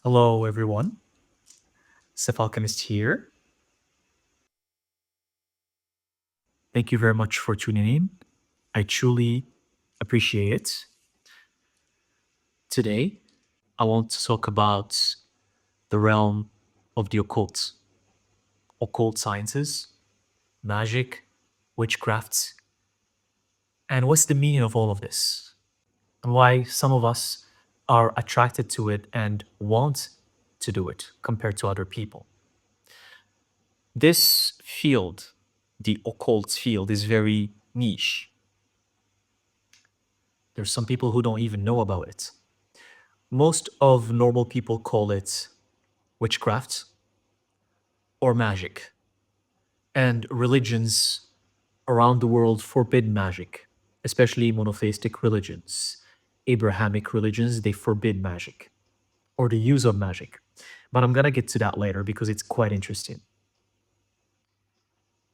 Hello, everyone. Alchemist here. Thank you very much for tuning in. I truly appreciate it. Today, I want to talk about the realm of the occult, occult sciences, magic, witchcraft, and what's the meaning of all of this, and why some of us are attracted to it and want to do it compared to other people. This field, the occult field, is very niche. There's some people who don't even know about it. Most of normal people call it witchcraft or magic. And religions around the world forbid magic, especially monotheistic religions. Abrahamic religions, they forbid magic or the use of magic. But I'm going to get to that later because it's quite interesting.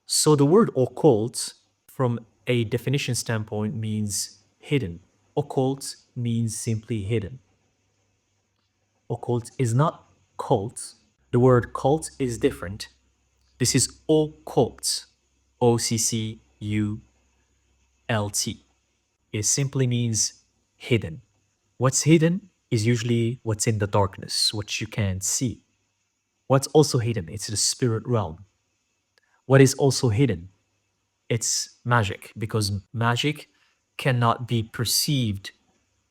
So the word occult, from a definition standpoint, means hidden. Occult means simply hidden. Occult is not cult. The word cult is different. This is occult. OCCULT. It simply means hidden. What's hidden is usually what's in the darkness, what you can't see. What's also hidden? It's the spirit realm. What is also hidden? It's magic, because magic cannot be perceived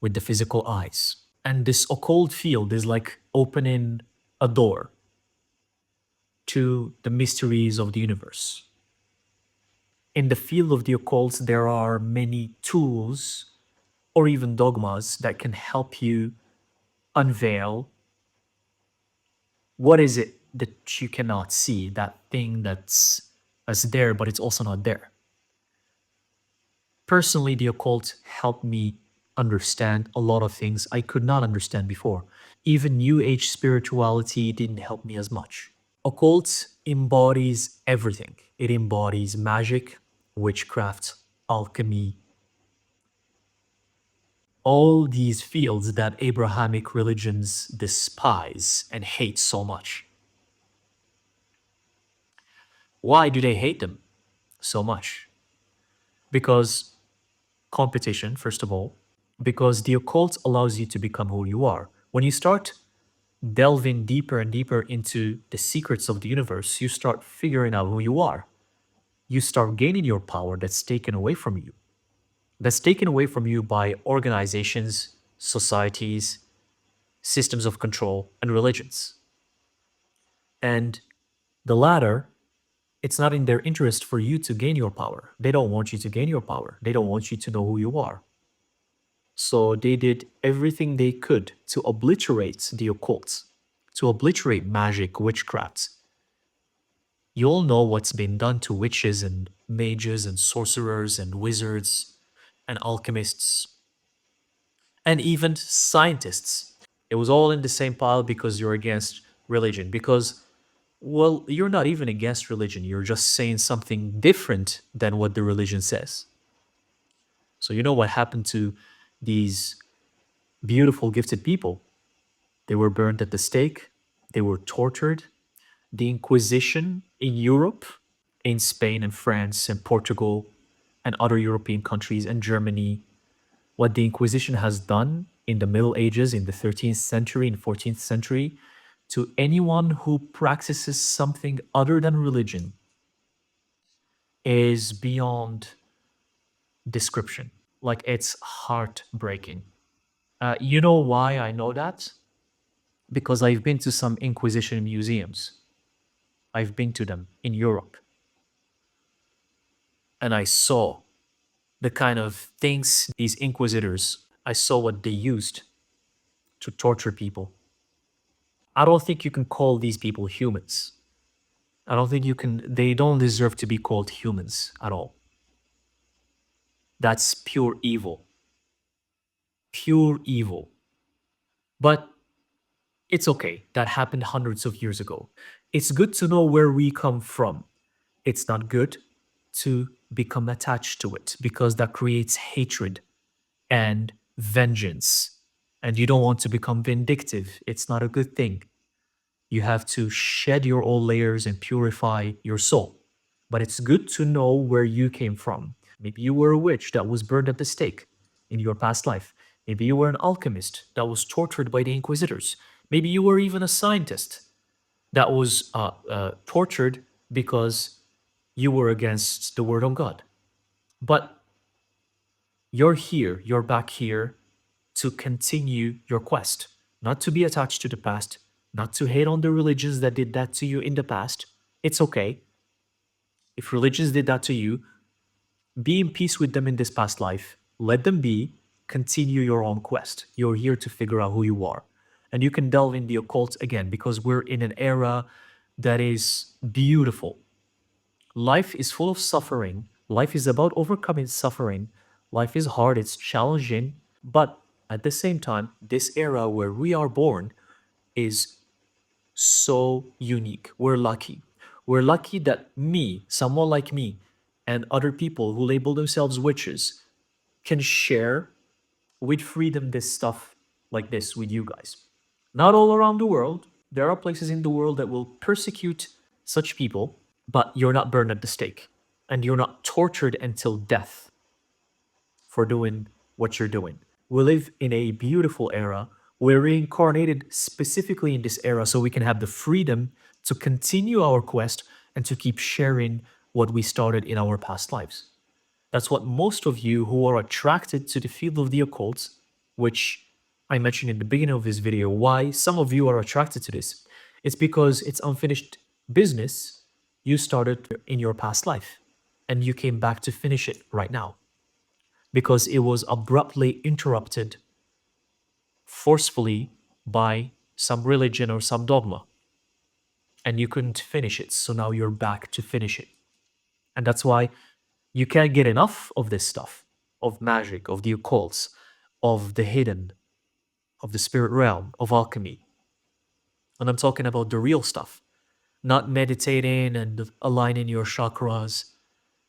with the physical eyes. And this occult field is like opening a door to the mysteries of the universe. In the field of the occult, there are many tools or even dogmas that can help you unveil what is it that you cannot see, that thing that's there, but it's also not there. Personally, the occult helped me understand a lot of things I could not understand before. Even New Age spirituality didn't help me as much. Occult embodies everything. It embodies magic, witchcraft, alchemy, all these fields that Abrahamic religions despise and hate so much. Why do they hate them so much? Because competition, first of all, because the occult allows you to become who you are. When you start delving deeper and deeper into the secrets of the universe, you start figuring out who you are. You start gaining your power that's taken away from you. That's taken away from you by organizations, societies, systems of control, and religions. And the latter, it's not in their interest for you to gain your power. They don't want you to gain your power. They don't want you to know who you are. So they did everything they could to obliterate the occult, to obliterate magic, witchcraft. You all know what's been done to witches and mages and sorcerers and wizards and alchemists and even scientists. It was all in the same pile because you're against religion. Because, well, you're not even against religion. You're just saying something different than what the religion says. So, you know what happened to these beautiful, gifted people? They were burned at the stake, they were tortured. The Inquisition in Europe, in Spain and France and Portugal and other European countries and Germany, what the Inquisition has done in the Middle Ages, in the 13th century and 14th century, to anyone who practices something other than religion is beyond description. Like, it's heartbreaking. You know why I know that? Because I've been to some Inquisition museums. I've been to them in Europe. And I saw the kind of things these inquisitors, I saw what they used to torture people. I don't think you can call these people humans. I don't think you can, they don't deserve to be called humans at all. That's pure evil. Pure evil. But it's okay. That happened hundreds of years ago. It's good to know where we come from. It's not good to become attached to it because that creates hatred and vengeance and you don't want to become vindictive. It's not a good thing. You have to shed your old layers and purify your soul. But it's good to know where you came from. Maybe you were a witch that was burned at the stake in your past life. Maybe you were an alchemist that was tortured by the inquisitors. Maybe you were even a scientist that was tortured because you were against the word of God. But you're here, you're back here to continue your quest, not to be attached to the past, not to hate on the religions that did that to you in the past. It's okay. If religions did that to you, be in peace with them in this past life. Let them be. Continue your own quest. You're here to figure out who you are. And you can delve in the occult again because we're in an era that is beautiful. Life is full of suffering. Life is about overcoming suffering. Life is hard, it's challenging. But at the same time, this era where we are born is so unique. We're lucky. We're lucky that me, someone like me, and other people who label themselves witches can share with freedom this stuff like this with you guys. Not all around the world. There are places in the world that will persecute such people, but you're not burned at the stake and you're not tortured until death for doing what you're doing. We live in a beautiful era. We're reincarnated specifically in this era so we can have the freedom to continue our quest and to keep sharing what we started in our past lives. That's what most of you who are attracted to the field of the occult, which I mentioned in the beginning of this video, why some of you are attracted to this. It's because it's unfinished business you started in your past life and you came back to finish it right now because it was abruptly interrupted forcefully by some religion or some dogma and you couldn't finish it. So now you're back to finish it. And that's why you can't get enough of this stuff, of magic, of the occults, of the hidden, of the spirit realm, of alchemy. And I'm talking about the real stuff, not meditating and aligning your chakras.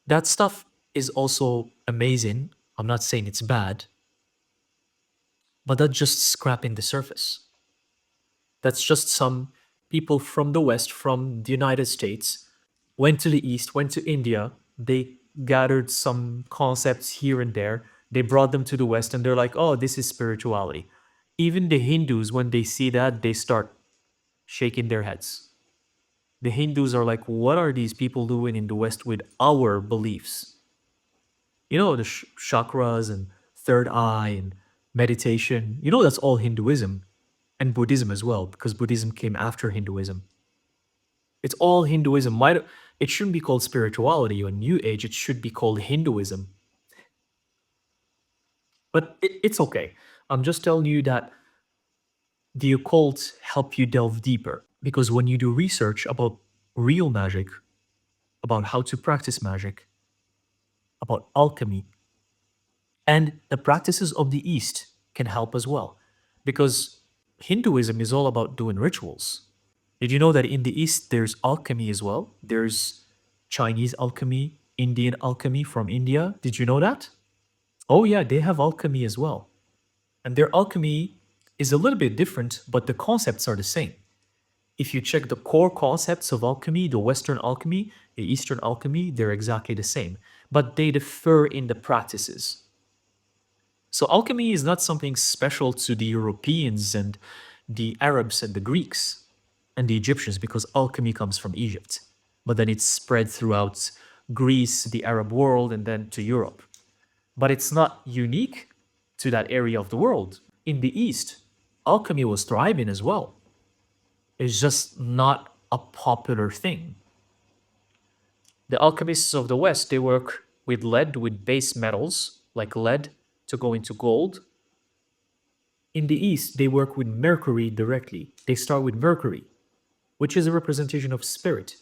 That stuff is also amazing. I'm not saying it's bad, but that's just scraping the surface. That's just some people from the West, from the United States, went to the East, went to India. They gathered some concepts here and there. They brought them to the West and they're like, oh, this is spirituality. Even the Hindus, when they see that, they start shaking their heads. The Hindus are like, what are these people doing in the West with our beliefs? You know, the chakras and third eye and meditation. You know, that's all Hinduism and Buddhism as well, because Buddhism came after Hinduism. It's all Hinduism. It shouldn't be called spirituality or New Age. It should be called Hinduism. But it's okay. I'm just telling you that the occult help you delve deeper because when you do research about real magic, about how to practice magic, about alchemy, and the practices of the East can help as well. Because Hinduism is all about doing rituals. Did you know that in the East there's alchemy as well? There's Chinese alchemy, Indian alchemy from India. Did you know that? Oh, yeah, they have alchemy as well. And their alchemy is a little bit different, but the concepts are the same. If you check the core concepts of alchemy, the Western alchemy, the Eastern alchemy, they're exactly the same, but they differ in the practices. So alchemy is not something special to the Europeans and the Arabs and the Greeks and the Egyptians because alchemy comes from Egypt. But then it's spread throughout Greece, the Arab world, and then to Europe. But it's not unique to that area of the world. In the East, alchemy was thriving as well. It's just not a popular thing. The alchemists of the West, they work with lead, with base metals like lead to go into gold. In the East, they work with mercury directly. They start with mercury, which is a representation of spirit.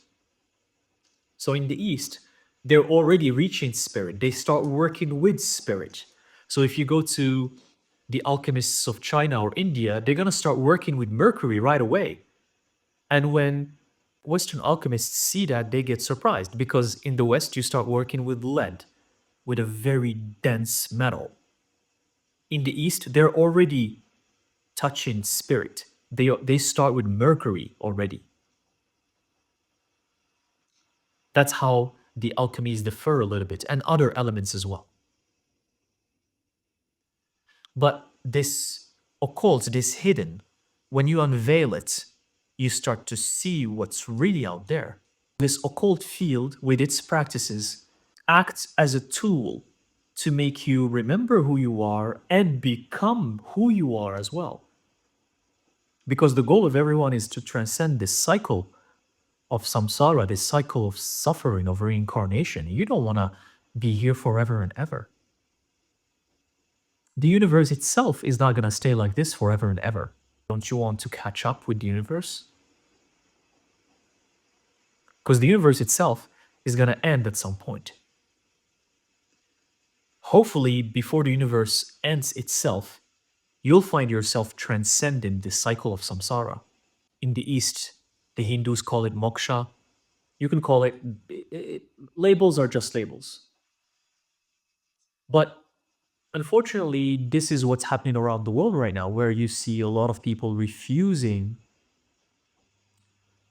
So in the East, they're already reaching spirit. They start working with spirit. So if you go to the alchemists of China or India, they're going to start working with mercury right away. And when Western alchemists see that, they get surprised because in the West, you start working with lead, with a very dense metal. In the East, they're already touching spirit. They start with Mercury already. That's how the alchemies differ a little bit, and other elements as well. But this occult, this hidden, when you unveil it, you start to see what's really out there. This occult field, with its practices, acts as a tool to make you remember who you are and become who you are as well. Because the goal of everyone is to transcend this cycle of samsara, this cycle of suffering, of reincarnation. You don't want to be here forever and ever. The universe itself is not going to stay like this forever and ever. Don't you want to catch up with the universe? Because the universe itself is going to end at some point. Hopefully, before the universe ends itself, you'll find yourself transcending the cycle of samsara. In the East, the Hindus call it moksha. You can call it labels are just labels. But unfortunately, this is what's happening around the world right now, where you see a lot of people refusing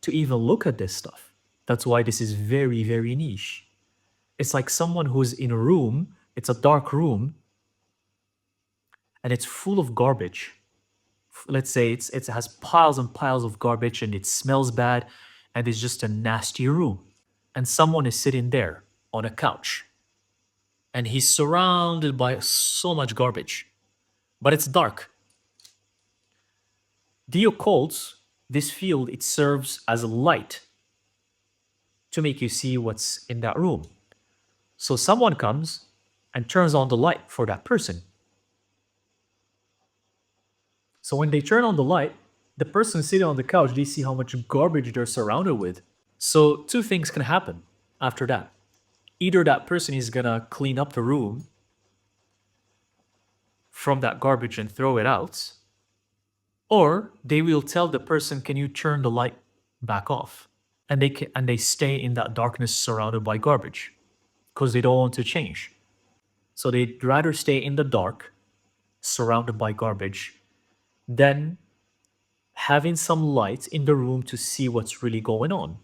to even look at this stuff. That's why this is very, very niche. It's like someone who's in a room, it's a dark room, and it's full of garbage. Let's say it has piles and piles of garbage and it smells bad and it's just a nasty room. And someone is sitting there on a couch and he's surrounded by so much garbage, but it's dark. The occult, this field, it serves as a light to make you see what's in that room. So someone comes and turns on the light for that person. So when they turn on the light, the person sitting on the couch, they see how much garbage they're surrounded with. So two things can happen after that. Either that person is gonna clean up the room from that garbage and throw it out, or they will tell the person, "Can you turn the light back off?" And they stay in that darkness surrounded by garbage because they don't want to change. So they'd rather stay in the dark, surrounded by garbage, than having some light in the room to see what's really going on.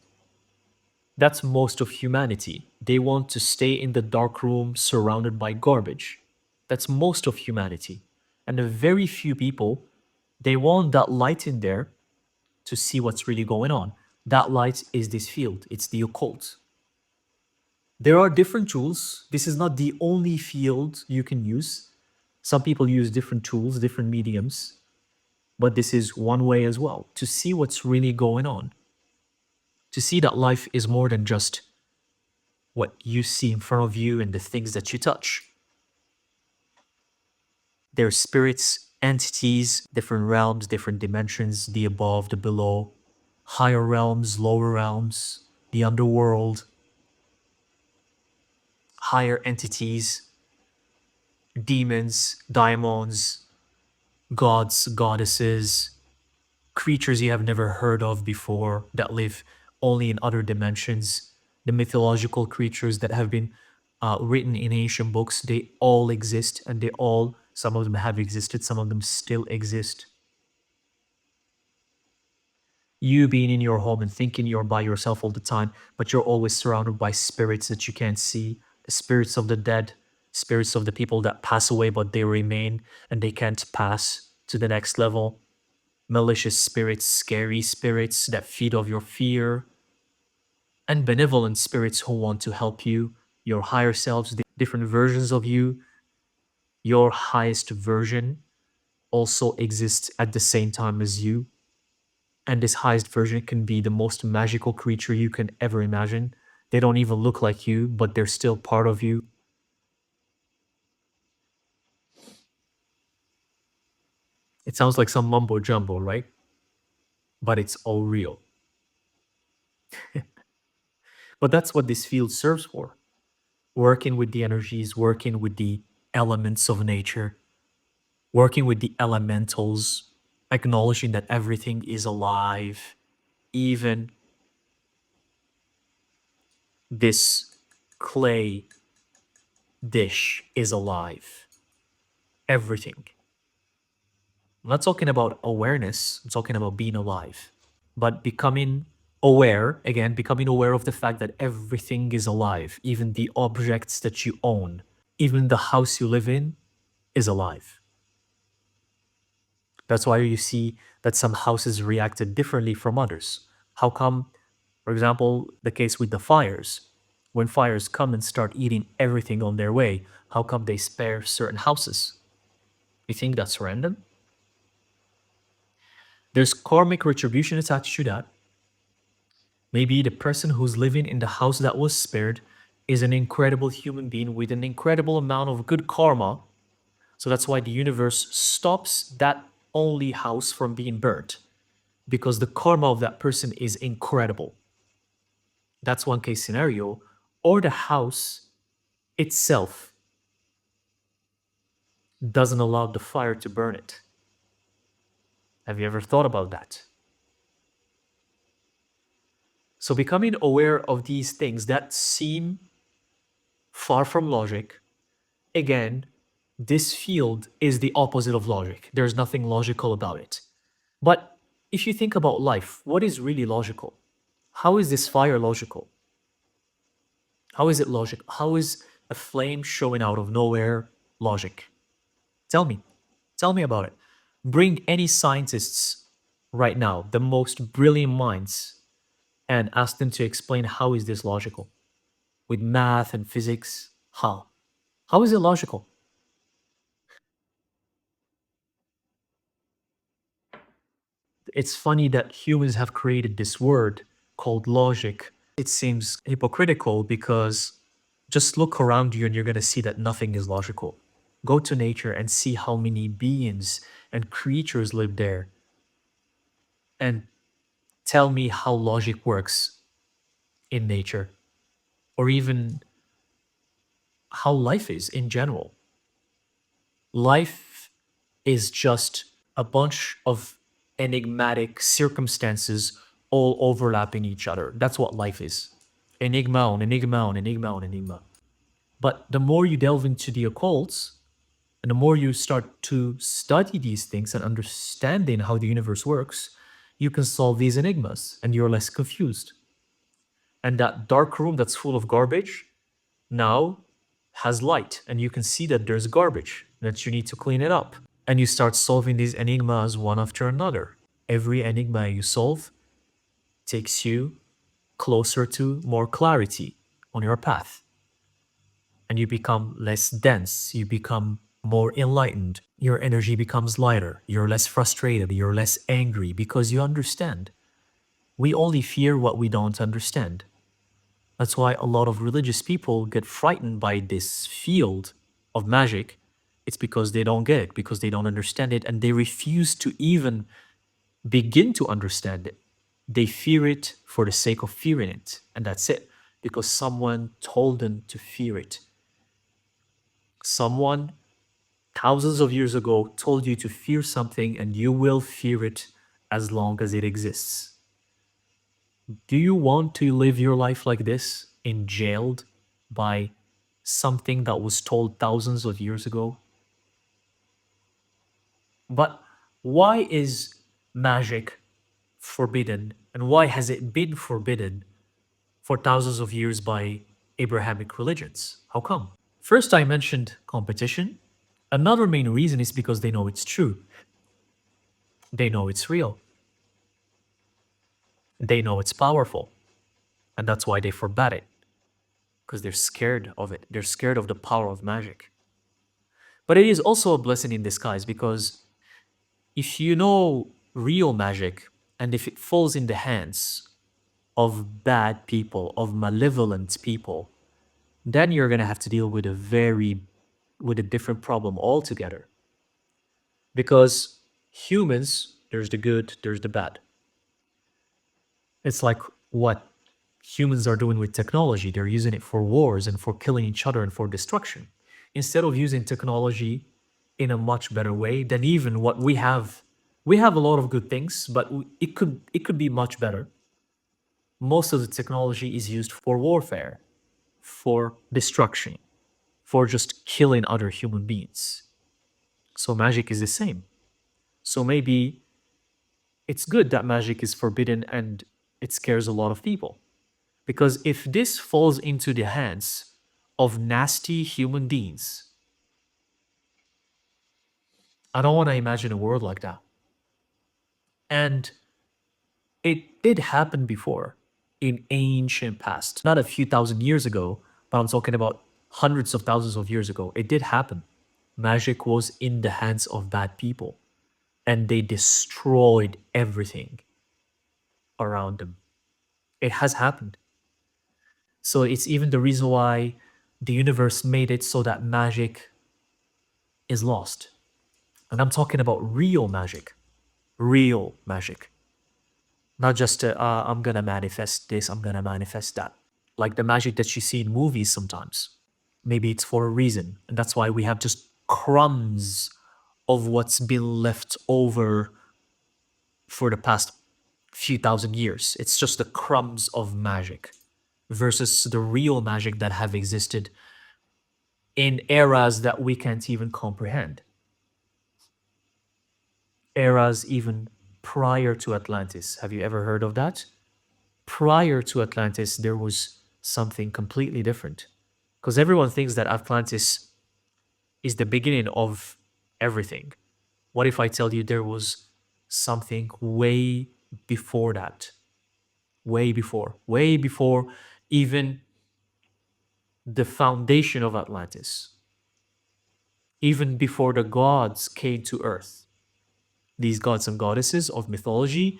That's most of humanity. They want to stay in the dark room surrounded by garbage. That's most of humanity. And a very few people, they want that light in there to see what's really going on. That light is this field, it's the occult. There are different tools. This is not the only field you can use. Some people use different tools, different mediums, but this is one way as well to see what's really going on. To see that life is more than just what you see in front of you and the things that you touch. There are spirits, entities, different realms, different dimensions, the above, the below, higher realms, lower realms, the underworld, higher entities, demons, daimons, gods, goddesses, creatures you have never heard of before that live only in other dimensions, the mythological creatures that have been written in ancient books, they all exist and some of them have existed, some of them still exist. You being in your home and thinking you're by yourself all the time, but you're always surrounded by spirits that you can't see, the spirits of the dead, spirits of the people that pass away, but they remain and they can't pass to the next level. Malicious spirits, scary spirits that feed off your fear, and benevolent spirits who want to help you, your higher selves, the different versions of you. Your highest version also exists at the same time as you. And this highest version can be the most magical creature you can ever imagine. They don't even look like you, but they're still part of you. It sounds like some mumbo jumbo, right? But it's all real. But that's what this field serves for. Working with the energies, working with the elements of nature, working with the elementals, acknowledging that everything is alive, even this clay dish is alive. Everything. I'm not talking about awareness, I'm talking about being alive. But becoming aware, again, becoming aware of the fact that everything is alive, even the objects that you own, even the house you live in is alive. That's why you see that some houses reacted differently from others. How come, for example, the case with the fires? When fires come and start eating everything on their way, how come they spare certain houses? You think that's random? There's karmic retribution attached to that. Maybe the person who's living in the house that was spared is an incredible human being with an incredible amount of good karma. So that's why the universe stops that only house from being burnt because the karma of that person is incredible. That's one case scenario. Or the house itself doesn't allow the fire to burn it. Have you ever thought about that? So becoming aware of these things that seem far from logic, again, this field is the opposite of logic. There's nothing logical about it. But if you think about life, what is really logical? How is this fire logical? How is it logic? How is a flame showing out of nowhere logic? Tell me. Tell me about it. Bring any scientists right now, the most brilliant minds, and ask them to explain how is this logical? With math and physics? How? How is it logical? It's funny that humans have created this word called logic. It seems hypocritical because just look around you and you're going to see that nothing is logical. Go to nature and see how many beings and creatures live there and tell me how logic works in nature or even how life is in general. Life is just a bunch of enigmatic circumstances all overlapping each other. That's what life is. Enigma on enigma on enigma on enigma. But the more you delve into the occults, and the more you start to study these things and understanding how the universe works, you can solve these enigmas and you're less confused. And that dark room that's full of garbage now has light, and you can see that there's garbage, that you need to clean it up. And you start solving these enigmas one after another. Every enigma you solve takes you closer to more clarity on your path. And you become less dense, you become more enlightened. Your energy becomes lighter, you're less frustrated, you're less angry because you understand. We only fear what we don't understand. That's why a lot of religious people get frightened by this field of magic. It's because they don't get it, because they don't understand it, and they refuse to even begin to understand it. They fear it for the sake of fearing it, and that's it, because someone told them to fear it. Someone thousands of years ago told you to fear something, and you will fear it as long as it exists. Do you want to live your life like this, jailed by something that was told thousands of years ago? But why is magic forbidden, and why has it been forbidden for thousands of years by Abrahamic religions? How come? First, I mentioned competition. Another main reason is because they know it's true. They know it's real. They know it's powerful. And that's why they forbade it. Because they're scared of it. They're scared of the power of magic. But it is also a blessing in disguise because if you know real magic and if it falls in the hands of bad people, of malevolent people, then you're going to have to deal with with a different problem altogether. Because humans, there's the good, there's the bad. It's like what humans are doing with technology. They're using it for wars and for killing each other and for destruction. Instead of using technology in a much better way than even what we have a lot of good things, but it could be much better. Most of the technology is used for warfare, for destruction, for just killing other human beings. So magic is the same. So maybe it's good that magic is forbidden and it scares a lot of people. Because if this falls into the hands of nasty human beings, I don't want to imagine a world like that. And it did happen before in ancient past, not a few thousand years ago, but I'm talking about hundreds of thousands of years ago. It did happen. Magic was in the hands of bad people and they destroyed everything around them. It has happened. So it's even the reason why the universe made it so that magic is lost. And I'm talking about real magic. Real magic. Not just I'm gonna manifest this, I'm gonna manifest that. Like the magic that you see in movies sometimes. Maybe it's for a reason. And that's why we have just crumbs of what's been left over for the past few thousand years. It's just the crumbs of magic versus the real magic that have existed in eras that we can't even comprehend. Eras even prior to Atlantis. Have you ever heard of that? Prior to Atlantis, there was something completely different. Because everyone thinks that Atlantis is the beginning of everything. What if I tell you there was something way before that? Way before even the foundation of Atlantis, even before the gods came to Earth. These gods and goddesses of mythology,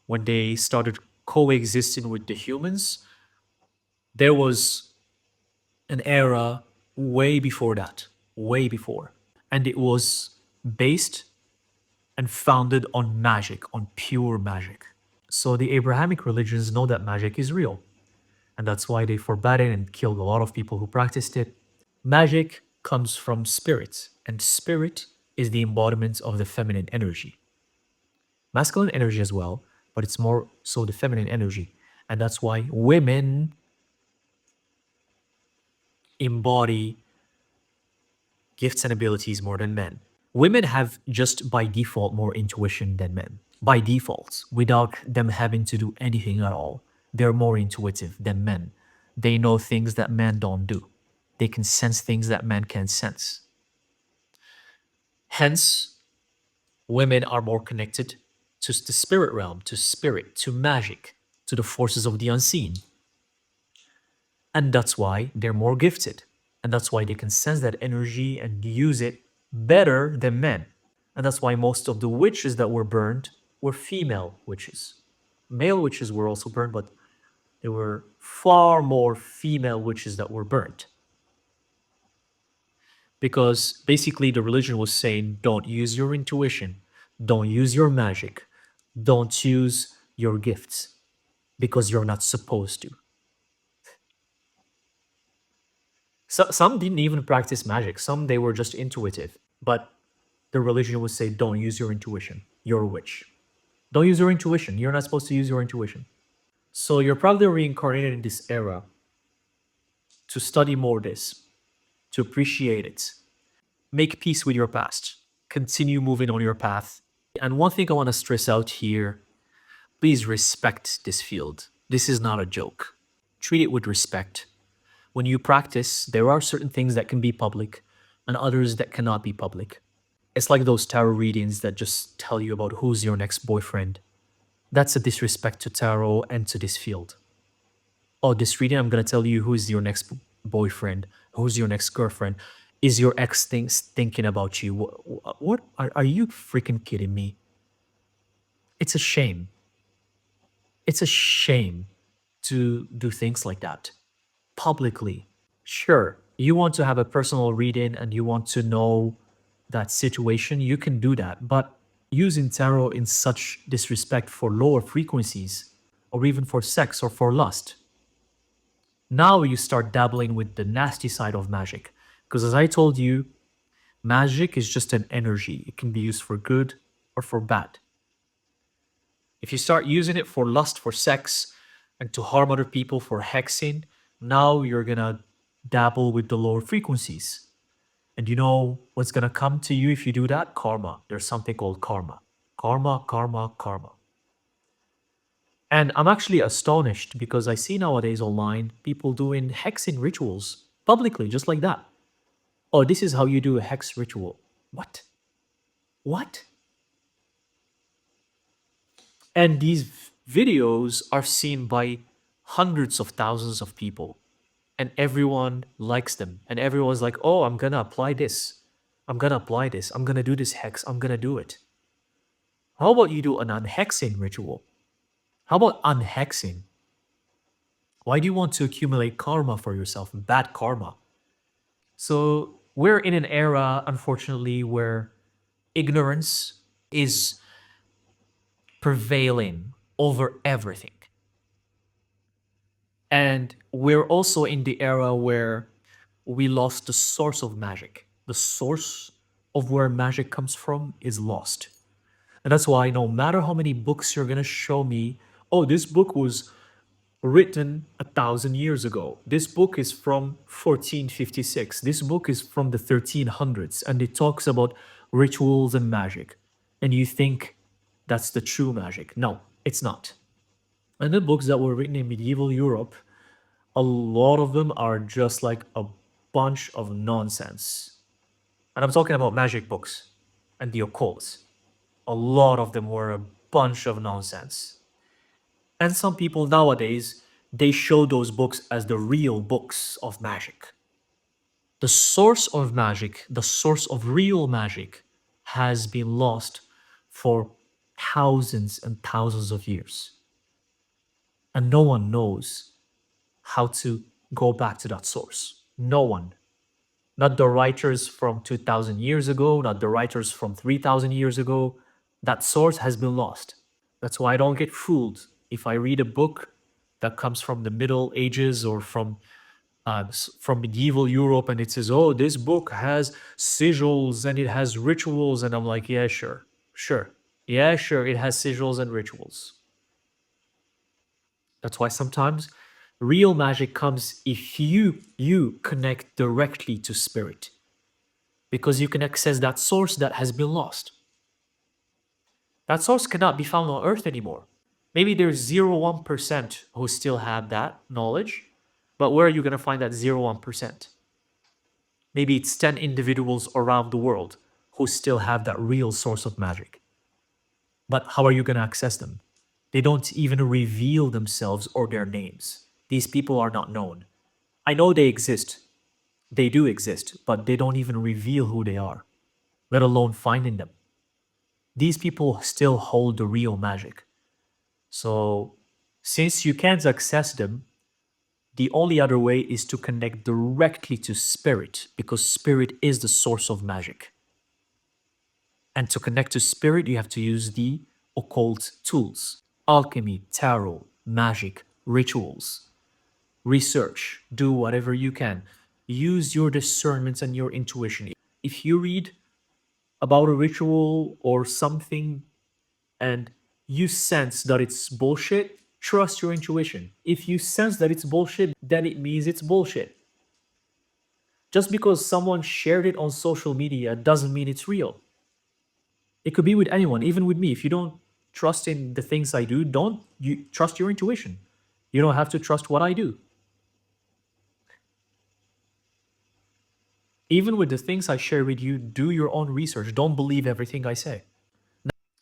when they started coexisting with the humans, there was an era way before that, way before. And it was based and founded on magic, on pure magic. So the Abrahamic religions know that magic is real. And that's why they forbade it and killed a lot of people who practiced it. Magic comes from spirit, and spirit is the embodiment of the feminine energy. Masculine energy as well, but it's more so the feminine energy. And that's why women embody gifts and abilities more than men. Women have just by default more intuition than men. By default, without them having to do anything at all. They're more intuitive than men. They know things that men don't do. They can sense things that men can't sense. Hence, women are more connected to the spirit realm, to spirit, to magic, to the forces of the unseen. And that's why they're more gifted. And that's why they can sense that energy and use it better than men. And that's why most of the witches that were burned were female witches. Male witches were also burned, but there were far more female witches that were burnt. Because basically the religion was saying don't use your intuition, don't use your magic, don't use your gifts because you're not supposed to. So, some didn't even practice magic, some they were just intuitive. But the religion would say don't use your intuition, you're a witch. Don't use your intuition, you're not supposed to use your intuition. So you're probably reincarnated in this era to study more this, to appreciate it, make peace with your past, continue moving on your path. And one thing I want to stress out here, please respect this field. This is not a joke. Treat it with respect. When you practice, there are certain things that can be public and others that cannot be public. It's like those tarot readings that just tell you about who's your next boyfriend. That's a disrespect to tarot and to this field. Oh, this reading, I'm going to tell you who's your next boyfriend, who's your next girlfriend. Is your ex thinking about you? What are you freaking kidding me? It's a shame. It's a shame to do things like that publicly. Sure, you want to have a personal reading and you want to know that situation, you can do that. But using tarot in such disrespect for lower frequencies, or even for sex or for lust, now you start dabbling with the nasty side of magic. Because as I told you, magic is just an energy. It can be used for good or for bad. If you start using it for lust, for sex, and to harm other people for hexing, now you're gonna dabble with the lower frequencies. And you know what's gonna come to you if you do that? Karma. There's something called karma. Karma, karma, karma. And I'm actually astonished because I see nowadays online people doing hexing rituals publicly, just like that. Oh, this is how you do a hex ritual. What? What? And these videos are seen by hundreds of thousands of people, and everyone likes them. And everyone's like, oh, I'm gonna apply this. I'm gonna apply this. I'm gonna do this hex. I'm gonna do it. How about you do an unhexing ritual? How about unhexing? Why do you want to accumulate karma for yourself? Bad karma. So we're in an era, unfortunately, where ignorance is prevailing over everything. And we're also in the era where we lost the source of magic. The source of where magic comes from is lost. And that's why no matter how many books you're going to show me, oh, this book was written 1,000 years ago. This book is from 1456. This book is from the 1300s, and it talks about rituals and magic. And you think that's the true magic. No, it's not. And the books that were written in medieval Europe, a lot of them are just like a bunch of nonsense. And I'm talking about magic books and the occult. A lot of them were a bunch of nonsense. And some people nowadays, they show those books as the real books of magic. The source of magic, the source of real magic, has been lost for thousands and thousands of years. And no one knows how to go back to that source. No one. Not the writers from 2000 years ago, not the writers from 3000 years ago. That source has been lost. That's why I don't get fooled if I read a book that comes from the Middle Ages or from medieval Europe and it says, "Oh, this book has sigils and it has rituals," and I'm like, "Yeah, sure, sure, yeah, sure, it has sigils and rituals." That's why sometimes real magic comes if you connect directly to spirit, because you can access that source that has been lost. That source cannot be found on earth anymore. Maybe there's 0.1% who still have that knowledge, but where are you going to find that 0.1%? Maybe it's 10 individuals around the world who still have that real source of magic. But how are you going to access them? They don't even reveal themselves or their names. These people are not known. I know they exist. They do exist, but they don't even reveal who they are, let alone finding them. These people still hold the real magic. So, since you can't access them, the only other way is to connect directly to spirit, because spirit is the source of magic. And to connect to spirit, you have to use the occult tools: alchemy, tarot, magic, rituals. Research, do whatever you can. Use your discernment and your intuition. If you read about a ritual or something and you sense that it's bullshit, trust your intuition. If you sense that it's bullshit, then it means it's bullshit. Just because someone shared it on social media doesn't mean it's real. It could be with anyone, even with me. If you don't trust in the things I do, don't you trust your intuition. You don't have to trust what I do. Even with the things I share with you, do your own research. Don't believe everything I say.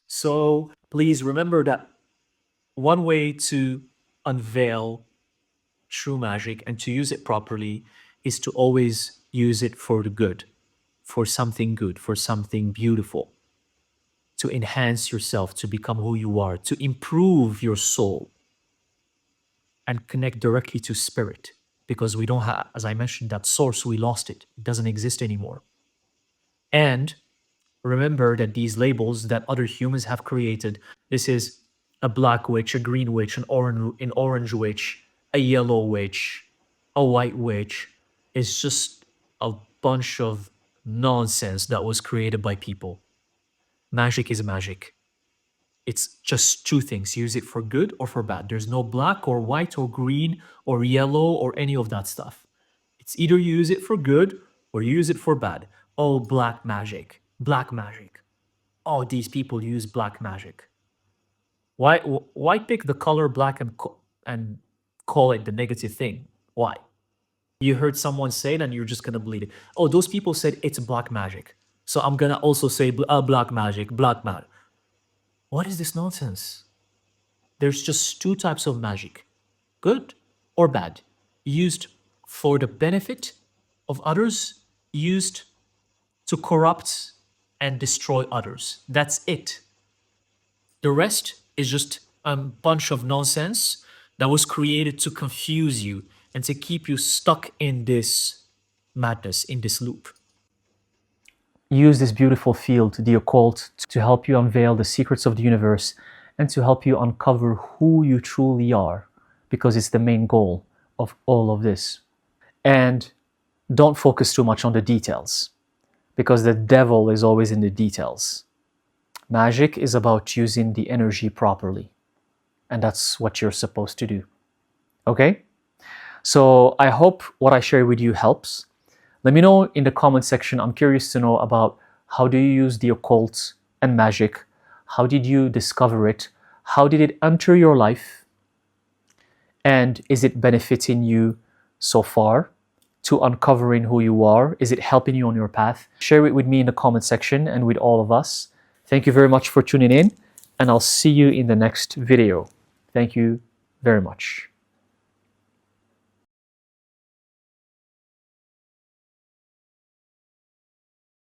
So please remember that one way to unveil true magic and to use it properly is to always use it for the good, for something beautiful, to enhance yourself, to become who you are, to improve your soul and connect directly to spirit. Because we don't have, as I mentioned, that source, we lost it. It doesn't exist anymore. And remember that these labels that other humans have created, this is a black witch, a green witch, an orange witch, a yellow witch, a white witch, is just a bunch of nonsense that was created by people. Magic is magic. It's just two things. Use it for good or for bad. There's no black or white or green or yellow or any of that stuff. It's either you use it for good or you use it for bad. Oh, black magic. Black magic. oh, these people use black magic. Why pick the color black and call it the negative thing? Why? You heard someone say it and you're just gonna believe it. Oh, those people said it's black magic, so I'm gonna also say black magic, black magic. What is this nonsense? There's just two types of magic, good or bad, used for the benefit of others, used to corrupt and destroy others. That's it. The rest is just a bunch of nonsense that was created to confuse you and to keep you stuck in this madness, in this loop. Use this beautiful field, the occult, to help you unveil the secrets of the universe and to help you uncover who you truly are, because it's the main goal of all of this. And don't focus too much on the details, because the devil is always in the details. Magic is about using the energy properly, and that's what you're supposed to do. Okay? So I hope what I share with you helps. Let me know in the comment section. I'm curious to know about how do you use the occult and magic? How did you discover it? How did it enter your life? And is it benefiting you so far to uncovering who you are? Is it helping you on your path? Share it with me in the comment section and with all of us. Thank you very much for tuning in, and I'll see you in the next video. Thank you very much.